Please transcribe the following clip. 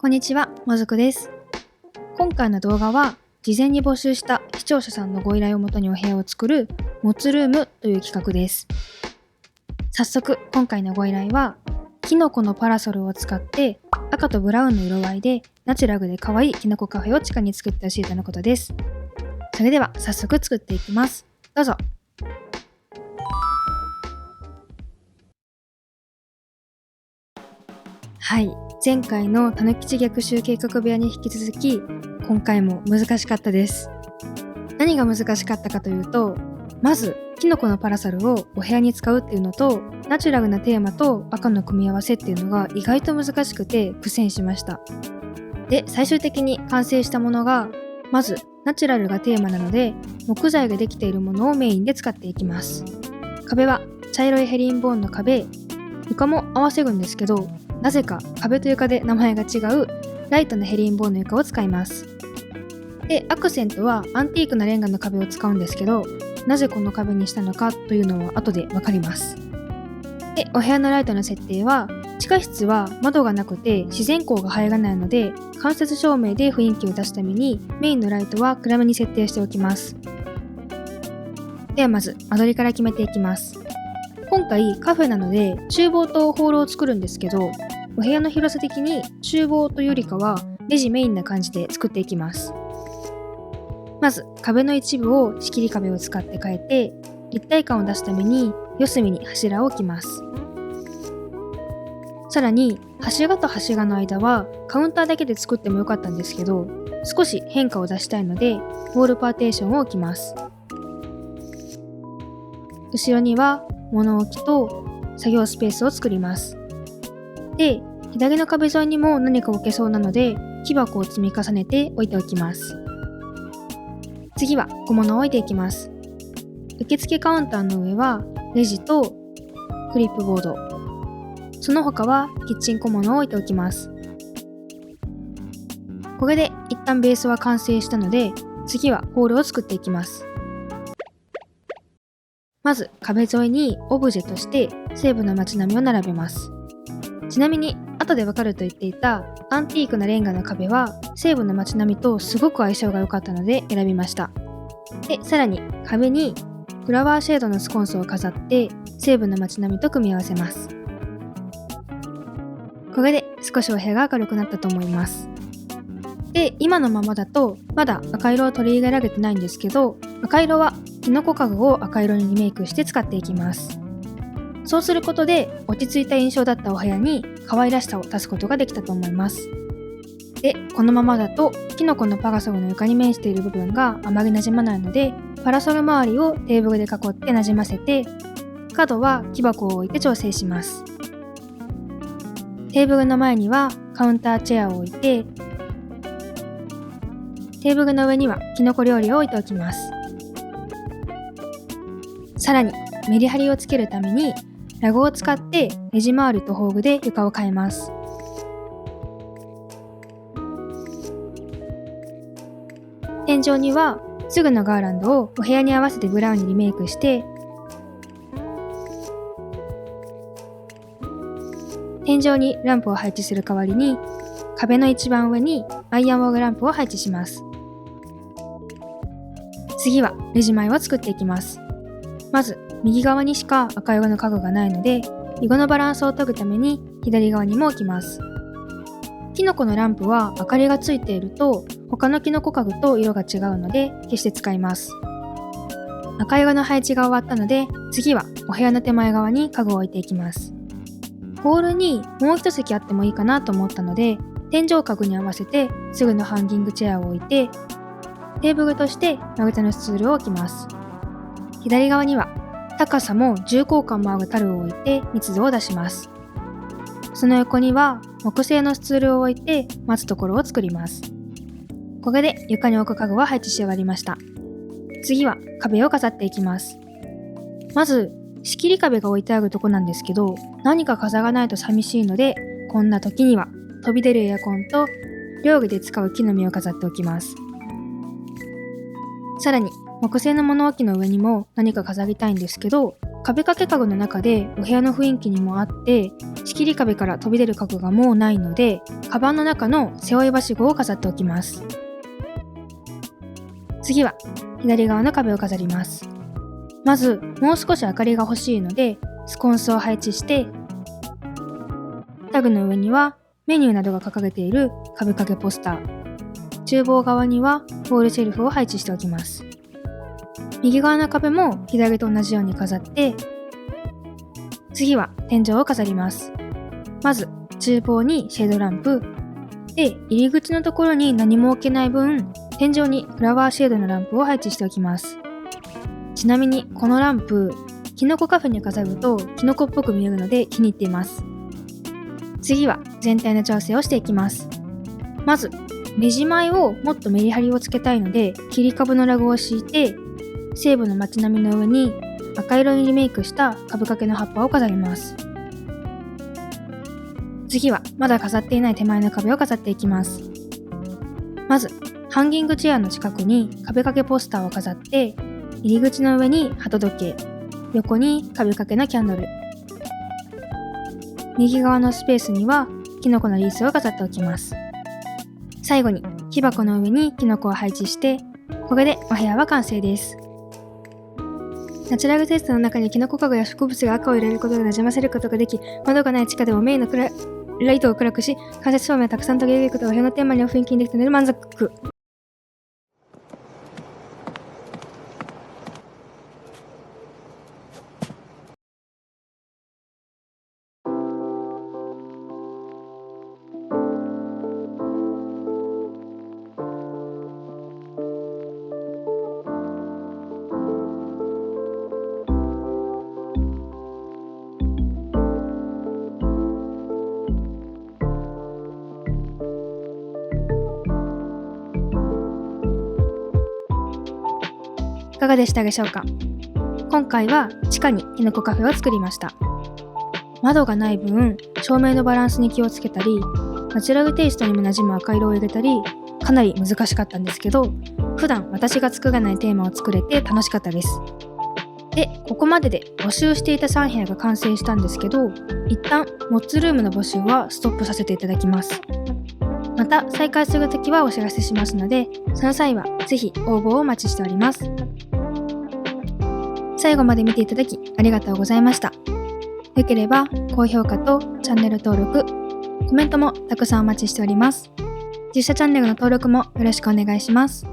こんにちは、もずくです。今回の動画は事前に募集した視聴者さんのご依頼をもとにお部屋を作るモツルームという企画です。早速今回のご依頼はキノコのパラソルを使って赤とブラウンの色合いでナチュラルで可愛いキノコカフェを地下に作ってほしいとのことです。それでは早速作っていきます。どうぞ。はい、前回のたぬきち逆襲計画部屋に引き続き今回も難しかったです。何が難しかったかというと、まずキノコのパラソルをお部屋に使うっていうのとナチュラルなテーマと赤の組み合わせっていうのが意外と難しくて苦戦しました。で、最終的に完成したものがまずナチュラルがテーマなので木材ができているものをメインで使っていきます。壁は茶色いヘリンボーンの壁、床も合わせるんですけどなぜか壁と床で名前が違うライトなヘリンボーンの床を使います。で、アクセントはアンティークなレンガの壁を使うんですけど、なぜこの壁にしたのかというのは後でわかります。で、お部屋のライトの設定は地下室は窓がなくて自然光が入らないので間接照明で雰囲気を出すためにメインのライトは暗めに設定しておきます。ではまず間取りから決めていきます。今回カフェなので厨房とホールを作るんですけど、お部屋の広さ的に厨房というよりかはレジメインな感じで作っていきます。まず壁の一部を仕切り壁を使って変えて立体感を出すために四隅に柱を置きます。さらに柱と柱の間はカウンターだけで作ってもよかったんですけど、少し変化を出したいのでウォールパーテーションを置きます。後ろには物置と作業スペースを作ります。で、左の壁沿いにも何か置けそうなので木箱を積み重ねて置いておきます。次は小物を置いていきます。受付カウンターの上はレジとクリップボード、その他はキッチン小物を置いておきます。これで一旦ベースは完成したので次はホールを作っていきます。まず壁沿いにオブジェとして西部の街並みを並べます。ちなみに後でわかると言っていたアンティークなレンガの壁は西部の街並みとすごく相性が良かったので選びました。で、さらに壁にフラワーシェードのスコンスを飾って西部の街並みと組み合わせます。これで少しお部屋が明るくなったと思います。で、今のままだとまだ赤色を取り入れられてないんですけど、赤色はキノコ家具を赤色にリメイクして使っていきます。そうすることで落ち着いた印象だったお部屋に可愛らしさを足すことができたと思います。で、このままだとキノコのパラソルの床に面している部分があまり馴染まないので、パラソル周りをテーブルで囲って馴染ませて、角は木箱を置いて調整します。テーブルの前にはカウンターチェアを置いて、テーブルの上にはキノコ料理を置いておきます。さらにメリハリをつけるためにラグを使ってレジ周りとホールで床を変えます。天井にはすぐのガーランドをお部屋に合わせてブラウンにリメイクして、天井にランプを配置する代わりに壁の一番上にアイアンウォールランプを配置します。次はレジ前を作っていきます。まず右側にしか赤色の家具がないので色のバランスを取るために左側にも置きます。キノコのランプは明かりがついていると他のキノコ家具と色が違うので消して使います。赤色の配置が終わったので次はお部屋の手前側に家具を置いていきます。ホールにもう一席あってもいいかなと思ったので天井家具に合わせてすぐのハンギングチェアを置いてテーブルとして丸太のスツールを置きます。左側には高さも重厚感もあるタルを置いて密度を出します。その横には木製のスツールを置いて待つところを作ります。これで床に置く家具は配置し終わりました。次は壁を飾っていきます。まず仕切り壁が置いてあるとこなんですけど、何か飾らないと寂しいのでこんな時には飛び出るエアコンと料理で使う木の実を飾っておきます。さらに木製の物置の上にも何か飾りたいんですけど、壁掛け家具の中でお部屋の雰囲気にもあって仕切り壁から飛び出る家具がもうないので、カバンの中の背負いはしごを飾っておきます。次は左側の壁を飾ります。まずもう少し明かりが欲しいので、スコンスを配置して、タグの上にはメニューなどが掲げている壁掛けポスター、厨房側にはウォールシェルフを配置しておきます。右側の壁も左と同じように飾って、次は天井を飾ります。まず厨房にシェードランプで、入り口のところに何も置けない分、天井にフラワーシェードのランプを配置しておきます。ちなみにこのランプ、キノコカフェに飾るとキノコっぽく見えるので気に入っています。次は全体の調整をしていきます。まずレジ前をもっとメリハリをつけたいので、切り株のラグを敷いて、西部の街並みの上に赤色にリメイクした株掛けの葉っぱを飾ります。次はまだ飾っていない手前の壁を飾っていきます。まずハンギングチェアの近くに壁掛けポスターを飾って、入り口の上に鳩時計、横に壁掛けのキャンドル、右側のスペースにはキノコのリースを飾っておきます。最後に木箱の上にキノコを配置して、これでお部屋は完成です。ナチュラルテイストの中にキノコ家具や植物が赤を入れることで馴染ませることができ、窓がない地下でもメインのライトを暗くし、間接照明をたくさん取り入れることがお部屋のテーマに雰囲気にできたので満足。いかがでしたでしょうか。今回は地下にキノコカフェを作りました。窓がない分、照明のバランスに気をつけたり、ナチュラルテイストにも馴染む赤色を入れたり、かなり難しかったんですけど、普段私が作らないテーマを作れて楽しかったです。で、ここまでで募集していた3部屋が完成したんですけど、一旦モッツルームの募集はストップさせていただきます。また再開するときはお知らせしますので、その際はぜひ応募をお待ちしております。最後まで見ていただきありがとうございました。よければ高評価とチャンネル登録、コメントもたくさんお待ちしております。実写チャンネルの登録もよろしくお願いします。